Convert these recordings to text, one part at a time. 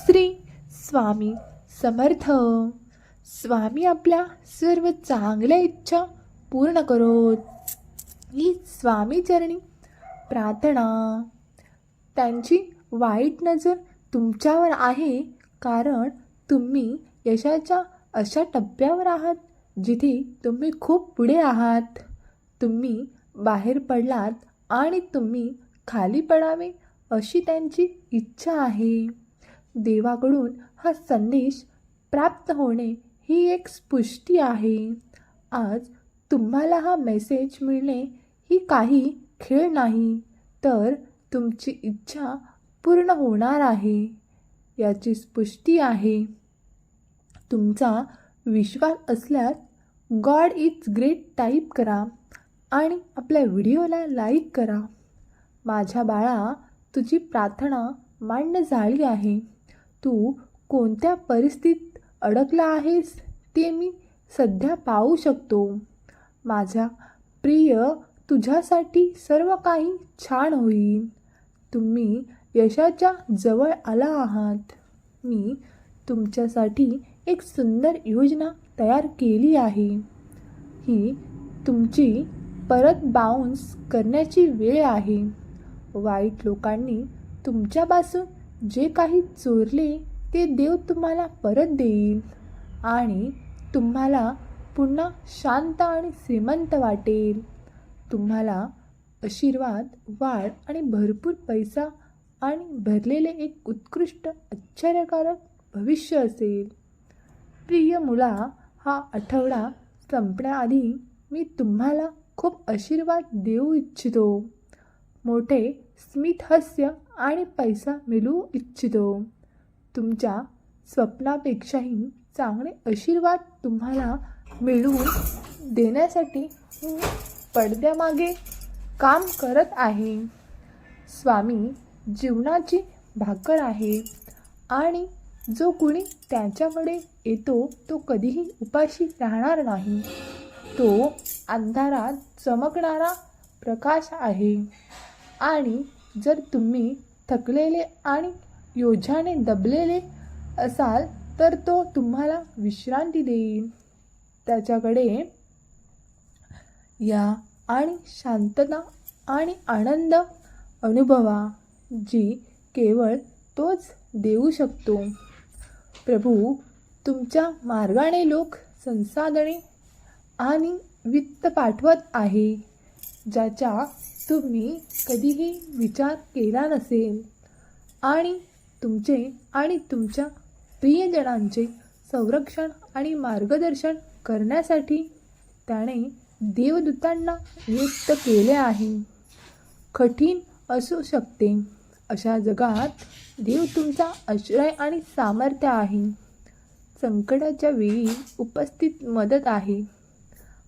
श्री स्वामी समर्थ. स्वामी आपल्या सर्व चांगल्या इच्छा पूर्ण करोत. ही स्वामी चरणी प्रार्थना. त्यांची वाईट नजर तुमच्यावर आहे, कारण तुम्ही यशाच्या अशा टप्प्यावर आहात जिथे तुम्ही खूप पुढे आहात. तुम्ही बाहेर पडलात आणि तुम्ही खाली पडावे अशी त्यांची इच्छा आहे. देवाकडून हा संदेश प्राप्त होणे ही एक पुष्टी आहे. आज तुम्हाला हा मेसेज मिळणे ही काही खेळ नाही, तर तुमची इच्छा पूर्ण होणार आहे याची पुष्टी आहे. तुमचा विश्वास असल्यास गॉड इज ग्रेट टाईप करा आणि आपल्या व्हिडिओला लाईक करा. माझ्या बाळा, तुझी प्रार्थना मान्य झाली आहे. तू कोणत्या परिस्थितीत अडकला आहेस ते मी सध्या पाहू शकतो. माझा प्रिय, तुझ्यासाठी सर्व काही छान होईल. तुम्ही यशाच्या जवळ आला आहात. मी तुमच्यासाठी एक सुंदर योजना तयार केली आहे. ही तुमची परत बाउन्स करण्याची वेळ आहे. वाईट लोकांनी तुमच्यापासून जे काही चोरले ते देव तुम्हाला परत देईल आणि तुम्हाला पुन्हा शांत आणि श्रीमंत वाटेल. तुम्हाला आशीर्वाद, वाढ आणि भरपूर पैसा आणि भरलेले एक उत्कृष्ट आश्चर्यकारक भविष्य असेल. प्रिय मुला, हा आठवडा संपण्याआधी मी तुम्हाला खूप आशीर्वाद देऊ इच्छितो. मोठे स्मित हास्य आणि पैसा मिळवू इच्छितो. तुमच्या स्वप्नापेक्षाही चांगले आशीर्वाद तुम्हाला मिळवून देण्यासाठी मी पडद्यामागे काम करत आहे. स्वामी जीवनाची भाकर आहे आणि जो कुणी त्याच्याकडे येतो तो कधीही उपाशी राहणार नाही. तो अंधारात चमकणारा प्रकाश आहे आणि जर तुम्ही थकलेले आणि ओझ्याने दबलेले असाल तर तो तुम्हाला विश्रांती देईल. त्याच्याकडे या आणि शांतता आणि आनंद अनुभवा जी केवळ तोच देऊ शकतो. प्रभू तुमच्या मार्गाने लोक संसाधने आणि वित्त पाठवत आहे ज्याचा तुम्ही कधीही विचार केला नसेल आणि तुमचे आणि तुमच्या प्रियजनांचे संरक्षण आणि मार्गदर्शन करण्यासाठी त्याने देवदूतांना नियुक्त केले आहे. कठीण असू शकते अशा जगात देव तुमचा आश्रय आणि सामर्थ्य आहे. संकटाच्या वेळी उपस्थित मदत आहे.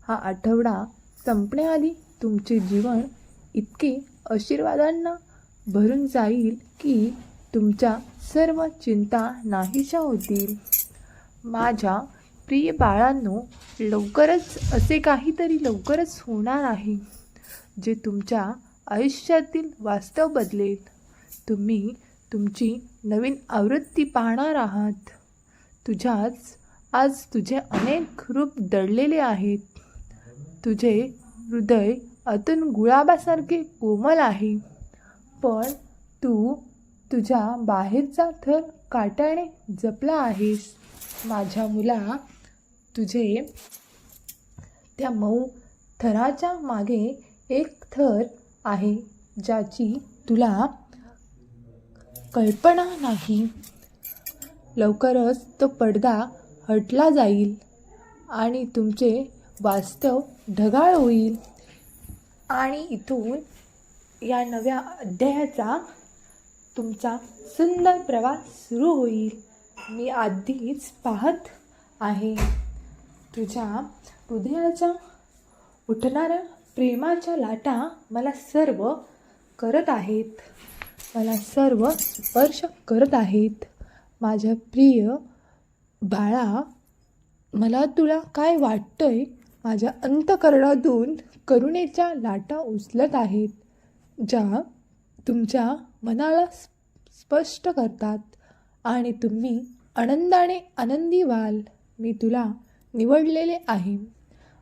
हा आठवडा संपण्याआधी तुमचे जीवन इतके आशीर्वादांना भरून जाईल की तुमच्या सर्व चिंता नाहीशा होतील. माझ्या प्रिय बाळांनो, लवकरच असे काहीतरी लवकरच होणार आहे जे तुमच्या आयुष्यातील वास्तव बदलेल. तुम्ही तुमची नवीन आवृत्ती पाहणार आहात. तुझ्याच आज तुझे अनेक रूप दडलेले आहेत. तुझे हृदय आतून गुलाबासारखे कोमल आहे, पण तू तुझ्या बाहेरचा थर काट्याने जपला आहेस. माझ्या मुला, तुझे त्या मऊ थराच्या मागे एक थर आहे ज्याची तुला कल्पना नाही. लवकरच तो पडदा हटला जाईल आणि तुमचे वास्तव ढगाळ होईल आणि इथून या नव्या अध्यायाचा तुमचा सुंदर प्रवास सुरू होईल. मी आधीच पाहत आहे. तुझ्या हृदयाच्या उठणाऱ्या प्रेमाच्या लाटा मला सर्व करत आहेत. मला सर्व स्पर्श करत आहेत. माझ्या प्रिय बाळा, मला तुला काय वाटतंय? माझ्या अंतःकरणातून करुणेच्या लाटा उचलत आहेत ज्या तुमच्या मनाला स्पष्ट करतात आणि तुम्ही आनंदाने आनंदी व्हाल. मी तुला निवडलेले आहे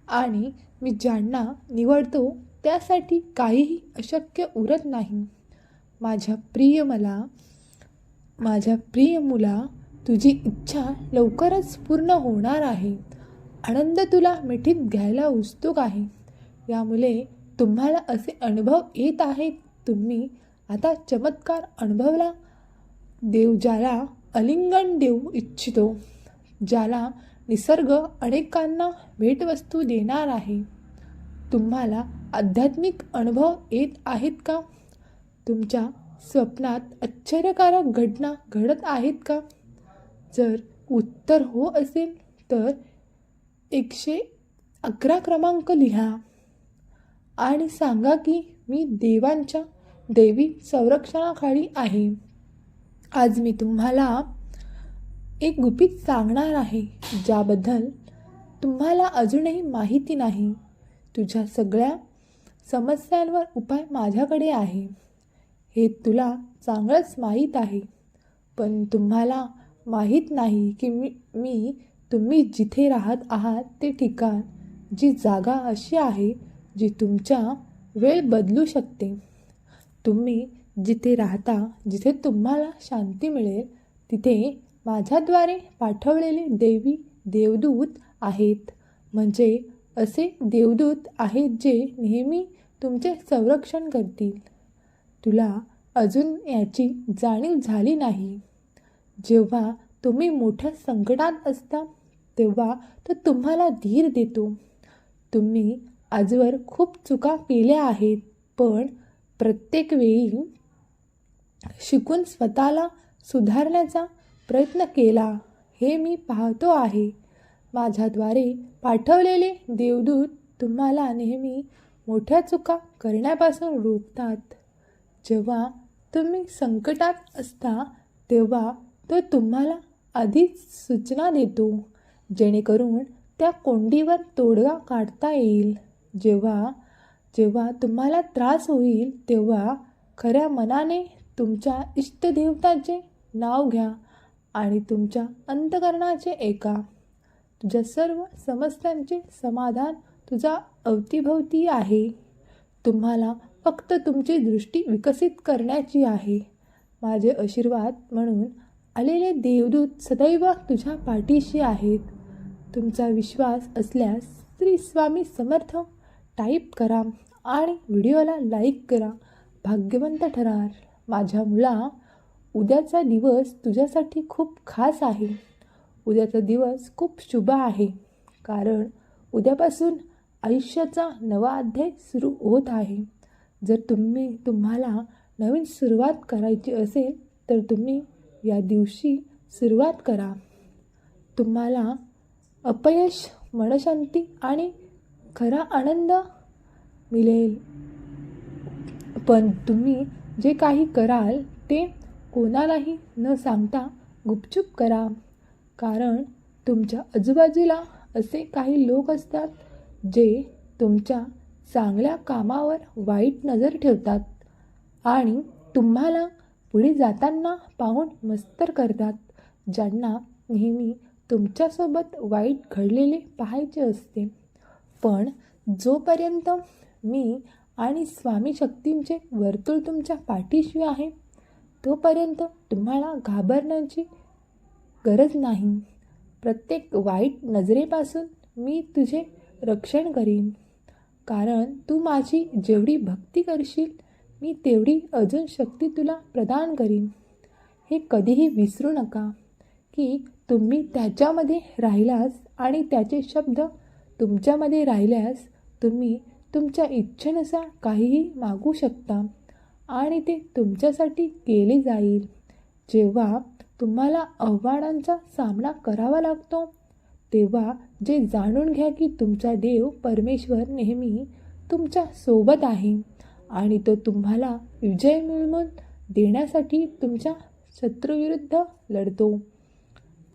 आणि मी ज्यांना निवडतो त्यासाठी काहीही अशक्य उरत नाही. माझ्या प्रिय मुला, तुझी इच्छा लवकरच पूर्ण होणार आहे. आनंद तुला मिठीत घ्यायला उत्सुक आहे. यामुळे तुम्हाला असे अनुभव येत आहेत. तुम्ही आता चमत्कार अनुभवला. देव ज्याला आलिंगन देऊ इच्छितो, ज्याला निसर्ग अनेकांना भेटवस्तू देणार आहे. तुम्हाला आध्यात्मिक अनुभव येत आहेत का? तुमच्या स्वप्नात आश्चर्यकारक घटना घडत आहेत का? जर उत्तर हो असेल तर 111 क्रमांक लिहा आणि सांगा की मी देवी संरक्षणाखाली आहे. आज मी तुम्हाला एक गुपित सांगणार आहे ज्याबद्दल तुम्हाला अजूनही माहिती नाही. तुझ्या सगळ्या समस्यांवर उपाय माझ्याकडे आहे हे तुला चांगलंच माहीत आहे. पण तुम्हाला माहीत नाही की तुम्ही जिथे राहत आहात ते ठिकाण, जी जागा अशी आहे जी तुमच्या वेळ बदलू शकते. तुम्ही जिथे राहता, जिथे तुम्हाला शांती मिळेल, तिथे माझ्याद्वारे पाठवलेले देवदूत आहेत. म्हणजे असे देवदूत आहेत जे नेहमी तुमचे संरक्षण करतील. तुला अजून याची जाणीव झाली नाही. जेव्हा तुम्ही मोठ्या संकटात असता तेव्हा तो तुम्हाला धीर देतो. तुम्ही आजवर खूप चुका केल्या आहेत, पण प्रत्येक वेळी शिकून स्वतःला सुधारण्याचा प्रयत्न केला हे मी पाहतो आहे. माझ्याद्वारे पाठवलेले देवदूत तुम्हाला नेहमी मोठ्या चुका करण्यापासून रोखतात. जेव्हा तुम्ही संकटात असता तेव्हा तो तुम्हाला आधीच सूचना देतो, जेणेकरून त्या कोंडीवर तोडगा काढता येईल. जेव्हा तुम्हाला त्रास होईल तेव्हा खऱ्या मनाने तुमच्या इष्टदेवताचे नाव घ्या आणि तुमच्या अंतःकरणाचे ऐका. तुझ्या सर्व समस्यांचे समाधान तुझ्या अवतीभवती आहे. तुम्हाला फक्त तुमची दृष्टी विकसित करण्याची आहे. माझे आशीर्वाद म्हणून आलेले देवदूत सदैव तुझ्या पाठीशी आहेत. तुमचा विश्वास असल्यास श्री स्वामी समर्थ टाईप करा आणि व्हिडिओला लाईक करा. भाग्यवंत ठराल. माझ्या मुला, उद्याचा दिवस तुझ्यासाठी खूप खास आहे. उद्याचा दिवस खूप शुभ आहे, कारण उद्यापासून आयुष्याचा नवा अध्याय सुरू होत आहे. जर तुम्हाला नवीन सुरुवात करायची असेल तर तुम्ही या दिवशी सुरुवात करा. तुम्हाला अपयश, मनशांती आणि खरा आनंद मिळेल. पण तुम्ही जे काही कराल ते कोणालाही न सांगता गुपचूप करा, कारण तुमच्या आजूबाजूला असे काही लोक असतात जे तुमच्या चांगल्या कामावर वाईट नजर ठेवतात आणि तुम्हाला पुढे जाताना पाहून मत्सर करतात, ज्यांना नेहमी तुमच्यासोबत वाईट घडलेले पाहायचे असते. पण जोपर्यंत मी आणि स्वामी शक्तींचे वर्तुळ तुमच्या पाठीशी आहे तोपर्यंत तुम्हाला घाबरण्याची गरज नाही. प्रत्येक वाईट नजरेपासून मी तुझे रक्षण करीन, कारण तू माझी जेवढी भक्ती करशील मी तेवढी अजून शक्ती तुला प्रदान करीन. हे कधीही विसरू नका की तुम्ही त्याच्यामध्ये राहिल्यास आणि त्याचे शब्द तुमच्यामध्ये राहिल्यास तुम्ही तुमच्या इच्छेनुसार काहीही मागू शकता आणि ते तुमच्यासाठी केले जाईल. जेव्हा तुम्हाला आव्हानांचा सामना करावा लागतो तेव्हा जे जाणून घ्या की तुमचा देव परमेश्वर नेहमी तुमच्या सोबत आहे आणि तो तुम्हाला विजय मिळवून देण्यासाठी तुमच्या शत्रूविरुद्ध लढतो.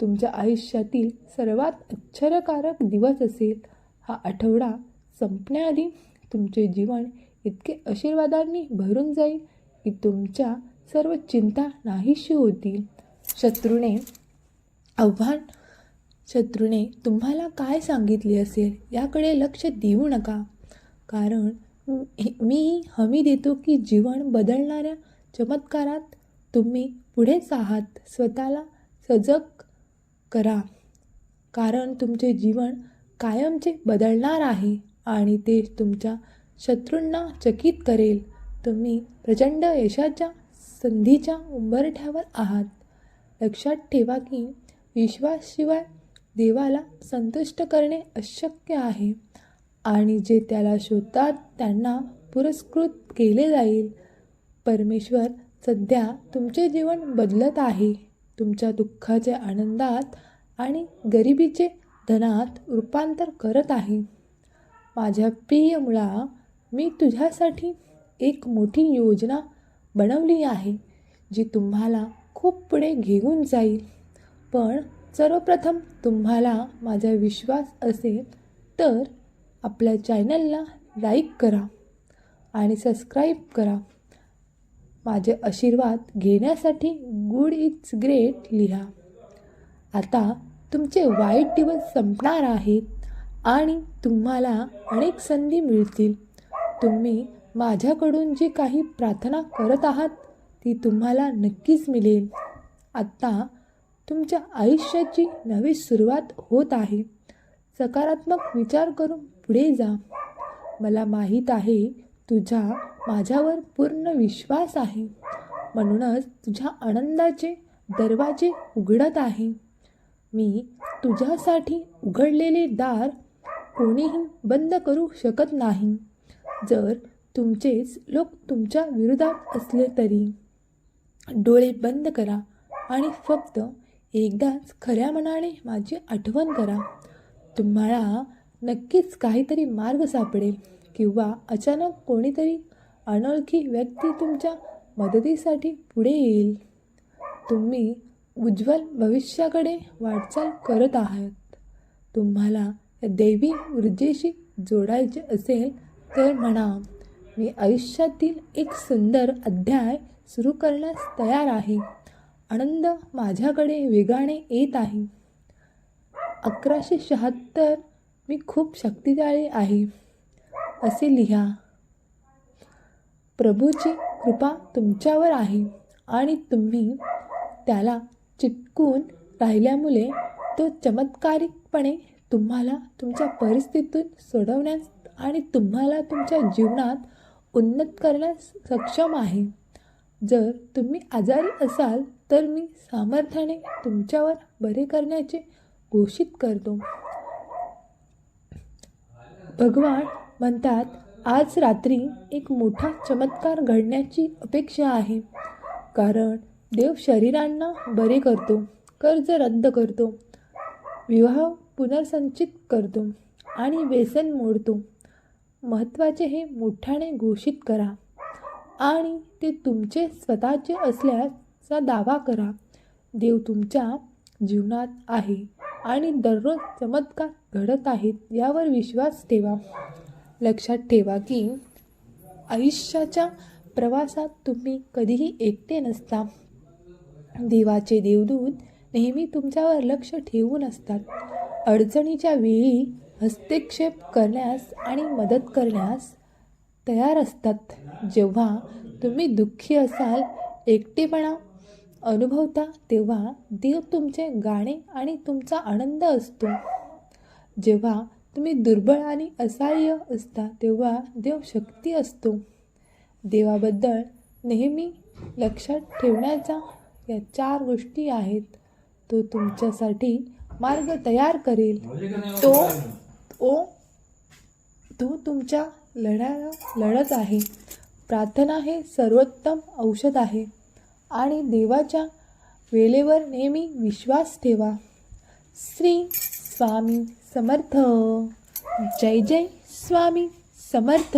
तुमच्या आयुष्यातील सर्वात आश्चर्यकारक दिवस असेल. हा आठवडा संपण्याआधी तुमचे जीवन इतके आशीर्वादांनी भरून जाईल की तुमच्या सर्व चिंता नाहीशी होतील. शत्रूने आव्हान शत्रूने तुम्हाला काय सांगितले असेल याकडे लक्ष देऊ नका, कारण मी हमी देतो की जीवन बदलणाऱ्या चमत्कारात तुम्ही पुढेच आहात. स्वतःला सजग करा, कारण तुमचे जीवन कायमचे बदलणार आहे आणि ते तुमच्या शत्रूंना चकित करेल. तुम्ही प्रचंड यशाच्या संधीच्या उंबरठ्यावर आहात. लक्षात ठेवा की विश्वासाशिवाय देवाला संतुष्ट करणे अशक्य आहे आणि जे त्याला शोधतात त्यांना पुरस्कृत केले जाईल. परमेश्वर सध्या तुमचे जीवन बदलत आहे. तुमच्या दुःखाचे आनंदात आणि गरिबीचे धनात रूपांतर करत आहे. माझ्या प्रिय मुला, मी तुझ्यासाठी एक मोठी योजना बनवली आहे जी तुम्हाला खूप पुढे घेऊन जाईल. पण सर्वप्रथम तुम्हाला माझा विश्वास असेल तर आपल्या चॅनलला लाईक करा आणि सबस्क्राईब करा. माझे आशीर्वाद घेण्यासाठी गुड इट्स ग्रेट लिहा. आता तुमचे वाईट दिवस संपणार आहेत आणि तुम्हाला अनेक संधी मिळतील. तुम्ही माझ्याकडून जी काही प्रार्थना करत आहात ती तुम्हाला नक्कीच मिळेल. आता तुमच्या आयुष्याची नवी सुरुवात होत आहे. सकारात्मक विचार करून पुढे जा. मला माहीत आहे तुझा माझ्यावर पूर्ण विश्वास आहे, म्हणूनच तुझ्या आनंदाचे दरवाजे उघडत आहे. मी तुझ्यासाठी उघडलेले दार कोणीही बंद करू शकत नाही. जर तुमचेच लोक तुमच्या विरोधात असले तरी. डोळे बंद करा आणि फक्त एकदाच खऱ्या मनाने माझी आठवण करा. तुम्हाला नक्कीच काहीतरी मार्ग सापडेल किंवा अचानक कोणीतरी अनोळखी व्यक्ती तुमच्या मदतीसाठी पुढे येईल. तुम्ही उज्ज्वल भविष्याकडे वाटचाल करत आहात. तुम्हाला दैवी ऊर्जेशी जोडायचे असेल तर म्हणा, मी आयुष्यातील एक सुंदर अध्याय सुरू करण्यास तयार आहे. आनंद माझ्याकडे वेगाने येत आहे. 1176 मी खूप शक्तिशाली आहे असे लिहा. प्रभूची कृपा तुमच्यावर आहे आणि तुम्ही त्याला चिटकून राहिल्यामुळे तो चमत्कारिकपणे तुम्हाला तुमच्या परिस्थितीतून सोडवण्यास आणि तुम्हाला तुमच्या जीवनात उन्नत करण्यास सक्षम आहे. जर तुम्ही आजारी असाल तर मी सामर्थ्याने तुमच्यावर बरे करण्याचे घोषित करतो. भगवान म्हणतात, आज रात्री एक मोठा चमत्कार घडण्याची अपेक्षा आहे, कारण देव शरीरांना बरे करतो, कर्ज रद्द करतो, विवाह पुनर्संचित करतो आणि व्यसन मोडतो. महत्त्वाचे हे मोठ्याने घोषित करा आणि ते तुमचे स्वतःचे असल्याचा दावा करा. देव तुमच्या जीवनात आहे आणि दररोज चमत्कार घडत आहेत यावर विश्वास ठेवा. लक्षात ठेवा की आयुष्याच्या प्रवासात तुम्ही कधीही एकटे नसता. देवाचे देवदूत नेहमी तुमच्यावर लक्ष ठेवून असतात. अडचणीच्या वेळी हस्तक्षेप करण्यास आणि मदत करण्यास तयार असतात. जेव्हा तुम्ही दुःखी असाल, एकटेपणा अनुभवता, तेव्हा देव तुमचे गाणे आणि तुमचा आनंद असतो. जेव्हा तुम्ही दुर्बळ आणि असहाय्य असता तेव्हा देव शक्ती असतो. देवाबद्दल नेहमी लक्षात ठेवण्याच्या या 4 गोष्टी आहेत. तो तुमच्यासाठी मार्ग तयार करेल. तो तुमच्या लढ्याला लढत आहे. प्रार्थना हे सर्वोत्तम औषध आहे आणि देवाच्या वेळेवर नेहमी विश्वास ठेवा. श्री स्वामी समर्थ. जय जय स्वामी समर्थ.